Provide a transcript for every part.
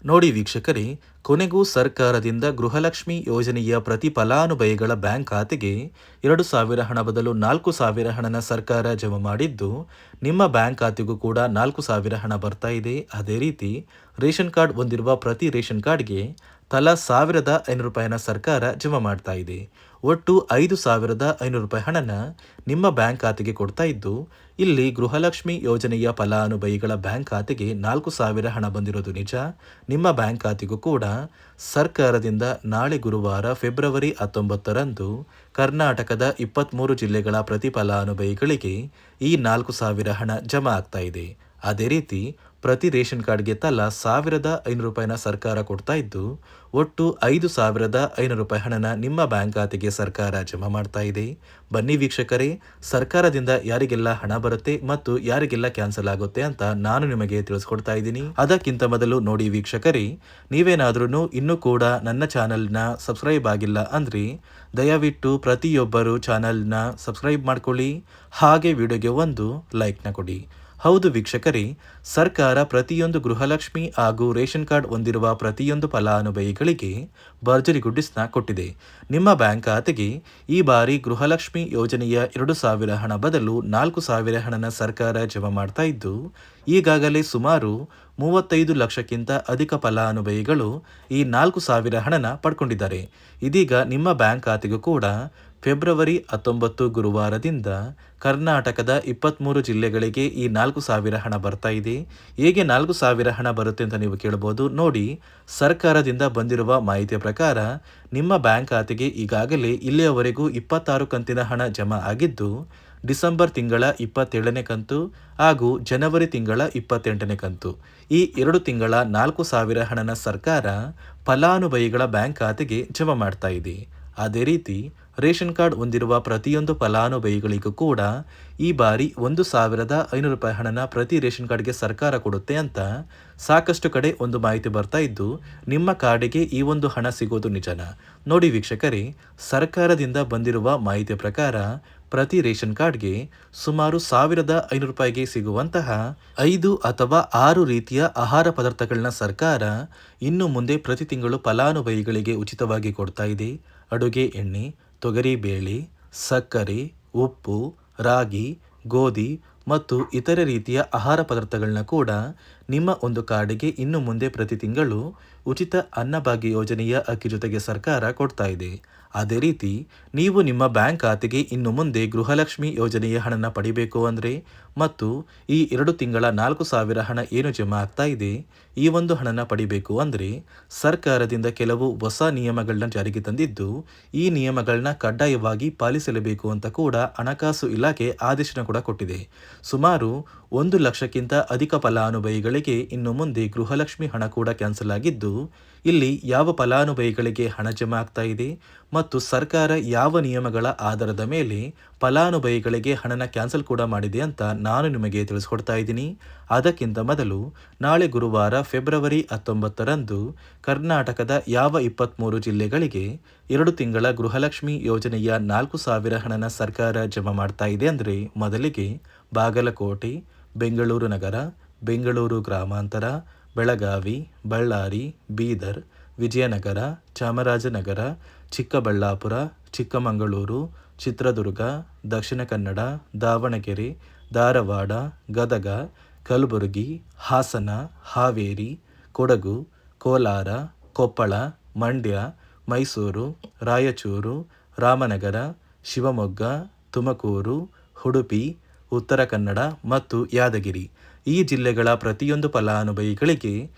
ನೋಡಿ ವೀಕ್ಷಕರೇ, ಕೊನೆಗೂ ಸರ್ಕಾರದಿಂದ ಗೃಹಲಕ್ಷ್ಮಿ ಯೋಜನೆಯ ಪ್ರತಿ ಫಲಾನುಭವಿಗಳ ಬ್ಯಾಂಕ್ ಖಾತೆಗೆ 2,000 ಹಣ ಬದಲು 4,000 ಹಣನ ಸರ್ಕಾರ ಜಮಾ ಮಾಡಿದ್ದು, ನಿಮ್ಮ ಬ್ಯಾಂಕ್ ಖಾತೆಗೂ ಕೂಡ 4,000 ಹಣ ಬರ್ತಾ ಇದೆ. ಅದೇ ರೀತಿ ರೇಷನ್ ಕಾರ್ಡ್ ಹೊಂದಿರುವ ಪ್ರತಿ ರೇಷನ್ ಕಾರ್ಡ್ಗೆ ತಲಾ ₹1,500 ಸರ್ಕಾರ ಜಮಾ ಮಾಡ್ತಾ ಇದೆ. ಒಟ್ಟು ₹5,500 ಹಣನ ನಿಮ್ಮ ಬ್ಯಾಂಕ್ ಖಾತೆಗೆ ಕೊಡ್ತಾ ಇದ್ದು, ಇಲ್ಲಿ ಗೃಹಲಕ್ಷ್ಮಿ ಯೋಜನೆಯ ಫಲಾನುಭವಿಗಳ ಬ್ಯಾಂಕ್ ಖಾತೆಗೆ 4,000 ಹಣ ಬಂದಿರೋದು ನಿಜ. ನಿಮ್ಮ ಬ್ಯಾಂಕ್ ಖಾತೆಗೂ ಕೂಡ ಸರ್ಕಾರದಿಂದ ನಾಳೆ ಗುರುವಾರ ಫೆಬ್ರವರಿ 19ರಂದು ಕರ್ನಾಟಕದ 23 ಜಿಲ್ಲೆಗಳ ಪ್ರತಿ ಫಲಾನುಭವಿಗಳಿಗೆ ಈ 4,000 ಹಣ ಜಮಾ ಆಗ್ತಾ ಇದೆ. ಅದೇ ರೀತಿ ಪ್ರತಿ ರೇಷನ್ ಕಾರ್ಡ್ಗೆ ತಲಾ ₹1,500 ಸರ್ಕಾರ ಕೊಡ್ತಾ ಇದ್ದು, ಒಟ್ಟು ₹5,500 ಹಣನ ನಿಮ್ಮ ಬ್ಯಾಂಕ್ ಖಾತೆಗೆ ಸರ್ಕಾರ ಜಮಾ ಮಾಡ್ತಾ ಇದೆ. ಬನ್ನಿ ವೀಕ್ಷಕರೇ, ಸರ್ಕಾರದಿಂದ ಯಾರಿಗೆಲ್ಲ ಹಣ ಬರುತ್ತೆ ಮತ್ತು ಯಾರಿಗೆಲ್ಲ ಕ್ಯಾನ್ಸಲ್ ಆಗುತ್ತೆ ಅಂತ ನಾನು ನಿಮಗೆ ತಿಳಿಸ್ಕೊಡ್ತಾ ಇದ್ದೀನಿ. ಅದಕ್ಕಿಂತ ಮೊದಲು ನೋಡಿ ವೀಕ್ಷಕರೇ, ನೀವೇನಾದ್ರೂ ಇನ್ನೂ ಕೂಡ ನನ್ನ ಚಾನೆಲ್ನ ಸಬ್ಸ್ಕ್ರೈಬ್ ಆಗಿಲ್ಲ ಅಂದ್ರೆ ದಯವಿಟ್ಟು ಪ್ರತಿಯೊಬ್ಬರು ಚಾನೆಲ್ನ ಸಬ್ಸ್ಕ್ರೈಬ್ ಮಾಡ್ಕೊಳ್ಳಿ, ಹಾಗೆ ವಿಡಿಯೋಗೆ ಒಂದು ಲೈಕ್ನ ಕೊಡಿ. ಹೌದು ವೀಕ್ಷಕರೇ, ಸರ್ಕಾರ ಪ್ರತಿಯೊಂದು ಗೃಹಲಕ್ಷ್ಮಿ ಹಾಗೂ ರೇಷನ್ ಕಾರ್ಡ್ ಹೊಂದಿರುವ ಪ್ರತಿಯೊಂದು ಫಲಾನುಭವಿಗಳಿಗೆ ಭರ್ಜರಿ ಗುಡ್ಡಿಸ್ನ ಕೊಟ್ಟಿದೆ. ನಿಮ್ಮ ಬ್ಯಾಂಕ್ ಖಾತೆಗೆ ಈ ಬಾರಿ ಗೃಹಲಕ್ಷ್ಮಿ ಯೋಜನೆಯ 2,000 ಹಣ ಬದಲು 4,000 ಹಣನ ಸರ್ಕಾರ ಜಮಾ ಮಾಡ್ತಾ ಇದ್ದು, ಈಗಾಗಲೇ ಸುಮಾರು 35 ಲಕ್ಷಕ್ಕಿಂತ ಅಧಿಕ ಫಲಾನುಭವಿಗಳು ಈ 4,000 ಹಣನ ಪಡ್ಕೊಂಡಿದ್ದಾರೆ. ಇದೀಗ ನಿಮ್ಮ ಬ್ಯಾಂಕ್ ಖಾತೆಗೂ ಕೂಡ ಫೆಬ್ರವರಿ 19 ಗುರುವಾರದಿಂದ ಕರ್ನಾಟಕದ 23 ಜಿಲ್ಲೆಗಳಿಗೆ ಈ 4,000 ಹಣ ಬರ್ತಾ ಇದೆ. ಹೇಗೆ 4,000 ಹಣ ಬರುತ್ತೆ ಅಂತ ನೀವು ಕೇಳಬಹುದು. ನೋಡಿ, ಸರ್ಕಾರದಿಂದ ಬಂದಿರುವ ಮಾಹಿತಿಯ ಪ್ರಕಾರ ನಿಮ್ಮ ಬ್ಯಾಂಕ್ ಖಾತೆಗೆ ಈಗಾಗಲೇ ಇಲ್ಲಿಯವರೆಗೂ 26 ಕಂತಿನ ಹಣ ಜಮಾ ಆಗಿದ್ದು, ಡಿಸೆಂಬರ್ ತಿಂಗಳ 27ನೇ ಕಂತು ಹಾಗೂ ಜನವರಿ ತಿಂಗಳ 28ನೇ ಕಂತು, ಈ 2 ತಿಂಗಳ 4,000 ಹಣನ ಸರ್ಕಾರ ಫಲಾನುಭವಿಗಳ ಬ್ಯಾಂಕ್ ಖಾತೆಗೆ ಜಮಾ ಮಾಡ್ತಾ ಇದೆ. ಅದೇ ರೀತಿ ರೇಷನ್ ಕಾರ್ಡ್ ಹೊಂದಿರುವ ಪ್ರತಿಯೊಂದು ಫಲಾನುಭವಿಗಳಿಗೂ ಕೂಡ ಈ ಬಾರಿ ₹1,500 ಹಣನ ಪ್ರತಿ ರೇಷನ್ ಕಾರ್ಡ್ಗೆ ಸರ್ಕಾರ ಕೊಡುತ್ತೆ ಅಂತ ಸಾಕಷ್ಟು ಕಡೆ ಒಂದು ಮಾಹಿತಿ ಬರ್ತಾ ಇದ್ದು, ನಿಮ್ಮ ಕಾರ್ಡಿಗೆ ಈ ಒಂದು ಹಣ ಸಿಗೋದು ನಿಜನ? ನೋಡಿ ವೀಕ್ಷಕರೇ, ಸರ್ಕಾರದಿಂದ ಬಂದಿರುವ ಮಾಹಿತಿಯ ಪ್ರಕಾರ ಪ್ರತಿ ರೇಷನ್ ಕಾರ್ಡ್ಗೆ ಸುಮಾರು ₹1,500ಗೆ ಸಿಗುವಂತಹ 5 ಅಥವಾ 6 ರೀತಿಯ ಆಹಾರ ಪದಾರ್ಥಗಳನ್ನ ಸರ್ಕಾರ ಇನ್ನು ಮುಂದೆ ಪ್ರತಿ ತಿಂಗಳು ಫಲಾನುಭವಿಗಳಿಗೆ ಉಚಿತವಾಗಿ ಕೊಡ್ತಾ ಇದೆ. ಅಡುಗೆ ಎಣ್ಣೆ, ತೊಗರಿಬೇಳೆ, ಸಕ್ಕರೆ, ಉಪ್ಪು, ರಾಗಿ, ಗೋಧಿ ಮತ್ತು ಇತರೆ ರೀತಿಯ ಆಹಾರ ಪದಾರ್ಥಗಳನ್ನ ಕೂಡ ನಿಮ್ಮ ಒಂದು ಕಾರ್ಡಿಗೆ ಇನ್ನು ಮುಂದೆ ಪ್ರತಿ ತಿಂಗಳು ಉಚಿತ ಅನ್ನಭಾಗ್ಯ ಯೋಜನೆಯ ಅಕ್ಕಿ ಜೊತೆಗೆ ಸರ್ಕಾರ ಕೊಡ್ತಾ ಇದೆ. ಅದೇ ರೀತಿ ನೀವು ನಿಮ್ಮ ಬ್ಯಾಂಕ್ ಖಾತೆಗೆ ಇನ್ನು ಮುಂದೆ ಗೃಹಲಕ್ಷ್ಮಿ ಯೋಜನೆಯ ಹಣನ ಪಡಿಬೇಕು ಅಂದರೆ ಮತ್ತು ಈ 2 ತಿಂಗಳ 4,000 ಹಣ ಏನು ಜಮಾ ಆಗ್ತಾ ಇದೆ, ಈ ಒಂದು ಹಣನ ಪಡಿಬೇಕು ಅಂದರೆ ಸರ್ಕಾರದಿಂದ ಕೆಲವು ಹೊಸ ನಿಯಮಗಳನ್ನ ಜಾರಿಗೆ ತಂದಿದ್ದು, ಈ ನಿಯಮಗಳನ್ನ ಕಡ್ಡಾಯವಾಗಿ ಪಾಲಿಸಲೇಬೇಕು ಅಂತ ಕೂಡ ಹಣಕಾಸು ಇಲಾಖೆ ಆದೇಶನ ಕೂಡ ಕೊಟ್ಟಿದೆ. ಸುಮಾರು 1 ಲಕ್ಷಕ್ಕಿಂತ ಅಧಿಕ ಫಲಾನುಭವಿಗಳಿಗೆ ಇನ್ನು ಮುಂದೆ ಗೃಹಲಕ್ಷ್ಮಿ ಹಣ ಕೂಡ ಕ್ಯಾನ್ಸಲ್ ಆಗಿದ್ದು, ಇಲ್ಲಿ ಯಾವ ಫಲಾನುಭವಿಗಳಿಗೆ ಹಣ ಜಮಾ ಆಗ್ತಾ ಇದೆ ಮತ್ತು ಸರ್ಕಾರ ಯಾವ ನಿಯಮಗಳ ಆಧಾರದ ಮೇಲೆ ಫಲಾನುಭವಿಗಳಿಗೆ ಹಣನ ಕ್ಯಾನ್ಸಲ್ ಕೂಡ ಮಾಡಿದೆ ಅಂತ ನಾನು ನಿಮಗೆ ತಿಳಿಸ್ಕೊಡ್ತಾ ಇದ್ದೀನಿ. ಅದಕ್ಕಿಂತ ಮೊದಲು ನಾಳೆ ಗುರುವಾರ ಫೆಬ್ರವರಿ 19ರಂದು ಕರ್ನಾಟಕದ ಯಾವ 23 ಜಿಲ್ಲೆಗಳಿಗೆ 2 ತಿಂಗಳ ಗೃಹಲಕ್ಷ್ಮಿ ಯೋಜನೆಯ 4,000 ಹಣನ ಸರ್ಕಾರ ಜಮಾ ಮಾಡ್ತಾ ಇದೆ ಅಂದರೆ, ಮೊದಲಿಗೆ ಬಾಗಲಕೋಟೆ, ಬೆಂಗಳೂರು ನಗರ, ಬೆಂಗಳೂರು ಗ್ರಾಮಾಂತರ, ಬೆಳಗಾವಿ, ಬಳ್ಳಾರಿ, ಬೀದರ್, ವಿಜಯನಗರ, ಚಾಮರಾಜನಗರ, ಚಿಕ್ಕಬಳ್ಳಾಪುರ, ಚಿಕ್ಕಮಗಳೂರು, ಚಿತ್ರದುರ್ಗ, ದಕ್ಷಿಣ ಕನ್ನಡ, ದಾವಣಗೆರೆ, ಧಾರವಾಡ, ಗದಗ, ಕಲಬುರಗಿ, ಹಾಸನ, ಹಾವೇರಿ, ಕೊಡಗು, ಕೋಲಾರ, ಕೊಪ್ಪಳ, ಮಂಡ್ಯ, ಮೈಸೂರು, ರಾಯಚೂರು, ರಾಮನಗರ, ಶಿವಮೊಗ್ಗ, ತುಮಕೂರು, ಉಡುಪಿ, ಉತ್ತರ ಕನ್ನಡ ಮತ್ತು ಯಾದಗಿರಿ, ಈ ಜಿಲ್ಲೆಗಳ ಪ್ರತಿಯೊಂದು ಫಲಾನುಭವಿಗಳಿಗೆ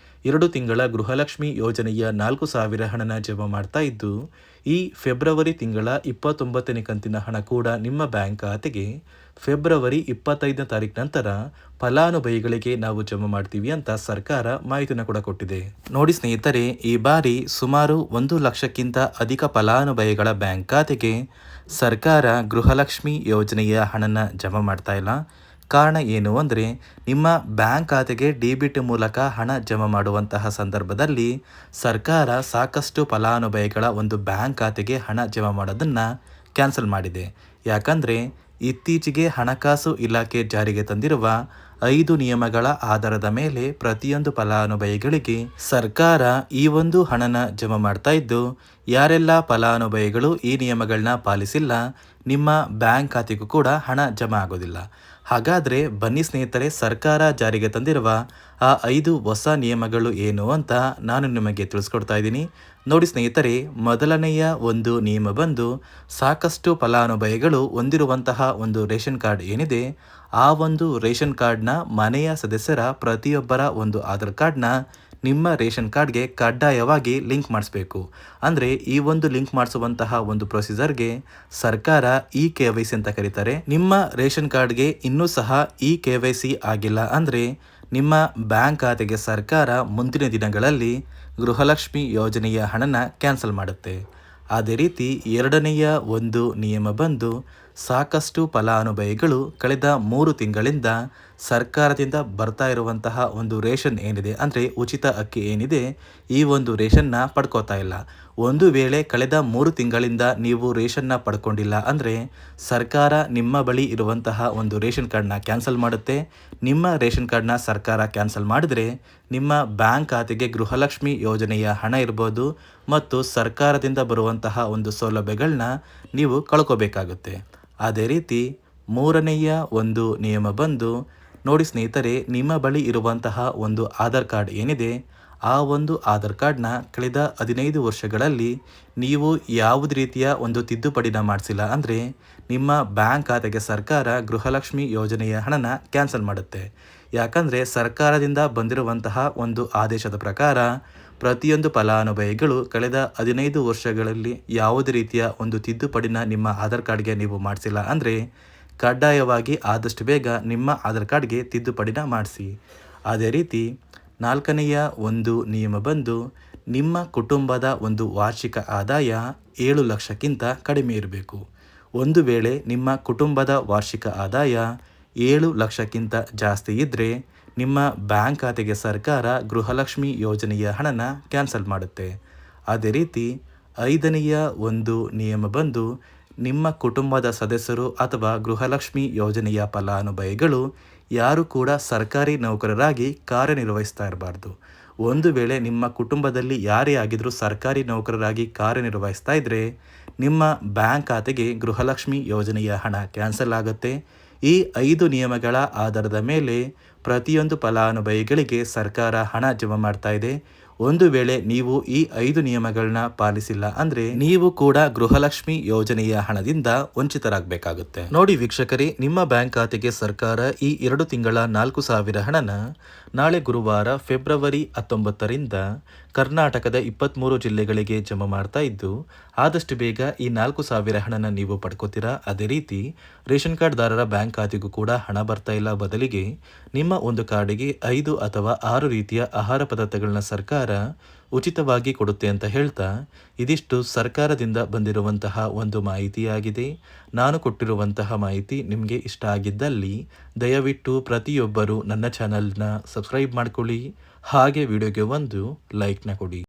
2 ತಿಂಗಳ ಗೃಹಲಕ್ಷ್ಮಿ ಯೋಜನೆಯ 4,000 ಹಣನ ಜಮಾ ಮಾಡ್ತಾ ಇದ್ದು, ಈ ಫೆಬ್ರವರಿ ತಿಂಗಳ 29ನೇ ಕಂತಿನ ಹಣ ಕೂಡ ನಿಮ್ಮ ಬ್ಯಾಂಕ್ ಖಾತೆಗೆ ಫೆಬ್ರವರಿ 25ನೇ ತಾರೀಕು ನಂತರ ಫಲಾನುಭವಿಗಳಿಗೆ ನಾವು ಜಮಾ ಮಾಡ್ತೀವಿ ಅಂತ ಸರ್ಕಾರ ಮಾಹಿತಿನ ಕೂಡ ಕೊಟ್ಟಿದೆ. ನೋಡಿ ಸ್ನೇಹಿತರೆ, ಈ ಬಾರಿ ಸುಮಾರು 1 ಲಕ್ಷಕ್ಕಿಂತ ಅಧಿಕ ಫಲಾನುಭವಿಗಳ ಬ್ಯಾಂಕ್ ಖಾತೆಗೆ ಸರ್ಕಾರ ಗೃಹಲಕ್ಷ್ಮಿ ಯೋಜನೆಯ ಹಣನ ಜಮಾ ಮಾಡ್ತಾ ಇಲ್ಲ. ಕಾರಣ ಏನು ಅಂದರೆ, ನಿಮ್ಮ ಬ್ಯಾಂಕ್ ಖಾತೆಗೆ ಡೆಬಿಟ್ ಮೂಲಕ ಹಣ ಜಮಾ ಮಾಡುವಂತಹ ಸಂದರ್ಭದಲ್ಲಿ ಸರ್ಕಾರ ಸಾಕಷ್ಟು ಫಲಾನುಭವಿಗಳ ಒಂದು ಬ್ಯಾಂಕ್ ಖಾತೆಗೆ ಹಣ ಜಮಾ ಮಾಡೋದನ್ನು ಕ್ಯಾನ್ಸಲ್ ಮಾಡಿದೆ. ಯಾಕಂದರೆ ಇತ್ತೀಚೆಗೆ ಹಣಕಾಸು ಇಲಾಖೆ ಜಾರಿಗೆ ತಂದಿರುವ 5 ನಿಯಮಗಳ ಆಧಾರದ ಮೇಲೆ ಪ್ರತಿಯೊಂದು ಫಲಾನುಭವಿಗಳಿಗೆ ಸರ್ಕಾರ ಈ ಒಂದು ಹಣನ ಜಮಾ ಮಾಡ್ತಾ ಇದ್ದು, ಯಾರೆಲ್ಲ ಫಲಾನುಭವಿಗಳು ಈ ನಿಯಮಗಳನ್ನ ಪಾಲಿಸಿಲ್ಲ, ನಿಮ್ಮ ಬ್ಯಾಂಕ್ ಖಾತೆಗೂ ಕೂಡ ಹಣ ಜಮಾ ಆಗೋದಿಲ್ಲ. ಹಾಗಾದರೆ ಬನ್ನಿ ಸ್ನೇಹಿತರೆ, ಸರ್ಕಾರ ಜಾರಿಗೆ ತಂದಿರುವ ಆ 5 ಹೊಸ ನಿಯಮಗಳು ಏನು ಅಂತ ನಾನು ನಿಮಗೆ ತಿಳಿಸ್ಕೊಡ್ತಾ ಇದ್ದೀನಿ. ನೋಡಿ ಸ್ನೇಹಿತರೆ, ಮೊದಲನೆಯ ಒಂದು ನಿಯಮ ಬಂದು, ಸಾಕಷ್ಟು ಫಲಾನುಭವಿಗಳು ಹೊಂದಿರುವಂತಹ ಒಂದು ರೇಷನ್ ಕಾರ್ಡ್ ಏನಿದೆ, ಆ ಒಂದು ರೇಷನ್ ಕಾರ್ಡ್ನ ಮನೆಯ ಸದಸ್ಯರ ಪ್ರತಿಯೊಬ್ಬರ ಒಂದು ಆಧಾರ್ ಕಾರ್ಡ್ನ ನಿಮ್ಮ ರೇಷನ್ ಕಾರ್ಡ್ಗೆ ಕಡ್ಡಾಯವಾಗಿ ಲಿಂಕ್ ಮಾಡಿಸ್ಬೇಕು. ಅಂದರೆ ಈ ಒಂದು ಲಿಂಕ್ ಮಾಡಿಸುವಂತಹ ಒಂದು ಪ್ರೊಸೀಜರ್ಗೆ ಸರ್ಕಾರ KYC ಅಂತ ಕರೀತಾರೆ. ನಿಮ್ಮ ರೇಷನ್ ಕಾರ್ಡ್ಗೆ ಇನ್ನೂ ಸಹ KYC ಆಗಿಲ್ಲ ಅಂದರೆ ನಿಮ್ಮ ಬ್ಯಾಂಕ್ ಖಾತೆಗೆ ಸರ್ಕಾರ ಮುಂದಿನ ದಿನಗಳಲ್ಲಿ ಗೃಹಲಕ್ಷ್ಮಿ ಯೋಜನೆಯ ಹಣನ ಕ್ಯಾನ್ಸಲ್ ಮಾಡುತ್ತೆ. ಅದೇ ರೀತಿ ಎರಡನೆಯ ಒಂದು ನಿಯಮ ಬಂದು, ಸಾಕಷ್ಟು ಫಲಾನುಭವಿಗಳು ಕಳೆದ 3 ತಿಂಗಳಿಂದ ಸರ್ಕಾರದಿಂದ ಬರ್ತಾ ಇರುವಂತಹ ಒಂದು ರೇಷನ್ ಏನಿದೆ, ಅಂದರೆ ಉಚಿತ ಅಕ್ಕಿ ಏನಿದೆ, ಈ ಒಂದು ರೇಷನ್ನ ಪಡ್ಕೋತಾ ಇಲ್ಲ. ಒಂದು ವೇಳೆ ಕಳೆದ 3 ತಿಂಗಳಿಂದ ನೀವು ರೇಷನ್ನ ಪಡ್ಕೊಂಡಿಲ್ಲ ಅಂದರೆ ಸರ್ಕಾರ ನಿಮ್ಮ ಬಳಿ ಇರುವಂತಹ ಒಂದು ರೇಷನ್ ಕಾರ್ಡ್ನ ಕ್ಯಾನ್ಸಲ್ ಮಾಡುತ್ತೆ. ನಿಮ್ಮ ರೇಷನ್ ಕಾರ್ಡ್ನ ಸರ್ಕಾರ ಕ್ಯಾನ್ಸಲ್ ಮಾಡಿದರೆ ನಿಮ್ಮ ಬ್ಯಾಂಕ್ ಖಾತೆಗೆ ಗೃಹಲಕ್ಷ್ಮಿ ಯೋಜನೆಯ ಹಣ ಇರ್ಬೋದು ಮತ್ತು ಸರ್ಕಾರದಿಂದ ಬರುವಂತಹ ಒಂದು ಸೌಲಭ್ಯಗಳನ್ನ ನೀವು ಕಳ್ಕೋಬೇಕಾಗುತ್ತೆ. ಅದೇ ರೀತಿ ಮೂರನೆಯ ಒಂದು ನಿಯಮ ಬಂದು, ನೋಡಿ ಸ್ನೇಹಿತರೆ, ನಿಮ್ಮ ಬಳಿ ಇರುವಂತಹ ಒಂದು ಆಧಾರ್ ಕಾರ್ಡ್ ಏನಿದೆ, ಆ ಒಂದು ಆಧಾರ್ ಕಾರ್ಡ್ನ ಕಳೆದ 15 ವರ್ಷಗಳಲ್ಲಿ ನೀವು ಯಾವುದೇ ರೀತಿಯ ಒಂದು ತಿದ್ದುಪಡಿನ ಮಾಡಿಸಿಲ್ಲ ಅಂದರೆ ನಿಮ್ಮ ಬ್ಯಾಂಕ್ ಖಾತೆಗೆ ಸರ್ಕಾರ ಗೃಹಲಕ್ಷ್ಮಿ ಯೋಜನೆಯ ಹಣನ ಕ್ಯಾನ್ಸಲ್ ಮಾಡುತ್ತೆ. ಯಾಕಂದರೆ ಸರ್ಕಾರದಿಂದ ಬಂದಿರುವಂತಹ ಒಂದು ಆದೇಶದ ಪ್ರಕಾರ ಪ್ರತಿಯೊಂದು ಫಲಾನುಭವಿಗಳು ಕಳೆದ 15 ವರ್ಷಗಳಲ್ಲಿ ಯಾವುದೇ ರೀತಿಯ ಒಂದು ತಿದ್ದುಪಡಿನ ನಿಮ್ಮ ಆಧಾರ್ ಕಾರ್ಡ್ಗೆ ನೀವು ಮಾಡಿಸಿಲ್ಲ ಅಂದರೆ ಕಡ್ಡಾಯವಾಗಿ ಆದಷ್ಟು ಬೇಗ ನಿಮ್ಮ ಆಧಾರ್ ಕಾರ್ಡ್ಗೆ ತಿದ್ದುಪಡಿನ ಮಾಡಿಸಿ. ಅದೇ ರೀತಿ ನಾಲ್ಕನೆಯ ಒಂದು ನಿಯಮ ಬಂದು, ನಿಮ್ಮ ಕುಟುಂಬದ ಒಂದು ವಾರ್ಷಿಕ ಆದಾಯ 7 ಲಕ್ಷಕ್ಕಿಂತ ಕಡಿಮೆ ಇರಬೇಕು. ಒಂದು ವೇಳೆ ನಿಮ್ಮ ಕುಟುಂಬದ ವಾರ್ಷಿಕ ಆದಾಯ 7 ಲಕ್ಷಕ್ಕಿಂತ ಜಾಸ್ತಿ ಇದ್ದರೆ ನಿಮ್ಮ ಬ್ಯಾಂಕ್ ಖಾತೆಗೆ ಸರ್ಕಾರ ಗೃಹಲಕ್ಷ್ಮಿ ಯೋಜನೆಯ ಹಣನ ಕ್ಯಾನ್ಸಲ್ ಮಾಡುತ್ತೆ. ಅದೇ ರೀತಿ ಐದನೆಯ ಒಂದು ನಿಯಮ ಬಂದು, ನಿಮ್ಮ ಕುಟುಂಬದ ಸದಸ್ಯರು ಅಥವಾ ಗೃಹಲಕ್ಷ್ಮಿ ಯೋಜನೆಯ ಫಲಾನುಭವಿಗಳು ಯಾರು ಕೂಡ ಸರ್ಕಾರಿ ನೌಕರರಾಗಿ ಕಾರ್ಯನಿರ್ವಹಿಸ್ತಾ ಇರಬಾರ್ದು. ಒಂದು ವೇಳೆ ನಿಮ್ಮ ಕುಟುಂಬದಲ್ಲಿ ಯಾರೇ ಆಗಿದ್ರೂ ಸರ್ಕಾರಿ ನೌಕರರಾಗಿ ಕಾರ್ಯನಿರ್ವಹಿಸ್ತಾ ಇದ್ದರೆ ನಿಮ್ಮ ಬ್ಯಾಂಕ್ ಖಾತೆಗೆ ಗೃಹಲಕ್ಷ್ಮಿ ಯೋಜನೆಯ ಹಣ ಕ್ಯಾನ್ಸಲ್ ಆಗುತ್ತೆ. ಈ 5 ನಿಯಮಗಳ ಆಧಾರದ ಮೇಲೆ ಪ್ರತಿಯೊಂದು ಫಲಾನುಭವಿಗಳಿಗೆ ಸರ್ಕಾರ ಹಣ ಜಮಾ ಮಾಡ್ತಾ ಇದೆ. ಒಂದು ವೇಳೆ ನೀವು ಈ 5 ನಿಯಮಗಳನ್ನ ಪಾಲಿಸಿಲ್ಲ ಅಂದರೆ ನೀವು ಕೂಡ ಗೃಹಲಕ್ಷ್ಮಿ ಯೋಜನೆಯ ಹಣದಿಂದ ವಂಚಿತರಾಗಬೇಕಾಗುತ್ತೆ. ನೋಡಿ ವೀಕ್ಷಕರೇ, ನಿಮ್ಮ ಬ್ಯಾಂಕ್ ಖಾತೆಗೆ ಸರ್ಕಾರ ಈ 2 ತಿಂಗಳ 4,000 ಹಣನ ನಾಳೆ ಗುರುವಾರ ಫೆಬ್ರವರಿ 19ರಿಂದ ಕರ್ನಾಟಕದ 23 ಜಿಲ್ಲೆಗಳಿಗೆ ಜಮಾ ಮಾಡ್ತಾ ಇದ್ದು, ಆದಷ್ಟು ಬೇಗ ಈ 4,000 ಹಣನ ನೀವು ಪಡ್ಕೋತೀರಾ. ಅದೇ ರೀತಿ ರೇಷನ್ ಕಾರ್ಡ್ದಾರರ ಬ್ಯಾಂಕ್ ಖಾತೆಗೂ ಕೂಡ ಹಣ ಬರ್ತಾ ಇಲ್ಲ, ಬದಲಿಗೆ ನಿಮ್ಮ ಒಂದು ಕಾರ್ಡಿಗೆ 5 ಅಥವಾ 6 ರೀತಿಯ ಆಹಾರ ಪದಾರ್ಥಗಳನ್ನ ಸರ್ಕಾರ ಉಚಿತವಾಗಿ ಕೊಡುತ್ತೆ ಅಂತ ಹೇಳ್ತಾ, ಇದಿಷ್ಟು ಸರ್ಕಾರದಿಂದ ಬಂದಿರುವಂತಹ ಒಂದು ಮಾಹಿತಿಯಾಗಿದೆ. ನಾನು ಕೊಟ್ಟಿರುವಂತಹ ಮಾಹಿತಿ ನಿಮಗೆ ಇಷ್ಟ ಆಗಿದ್ದಲ್ಲಿ ದಯವಿಟ್ಟು ಪ್ರತಿಯೊಬ್ಬರು ನನ್ನ ಚಾನಲ್ನ ಸಬ್ಸ್ಕ್ರೈಬ್ ಮಾಡ್ಕೊಳ್ಳಿ, ಹಾಗೆ ವಿಡಿಯೋಗೆ ಒಂದು ಲೈಕ್ನ ಕೊಡಿ.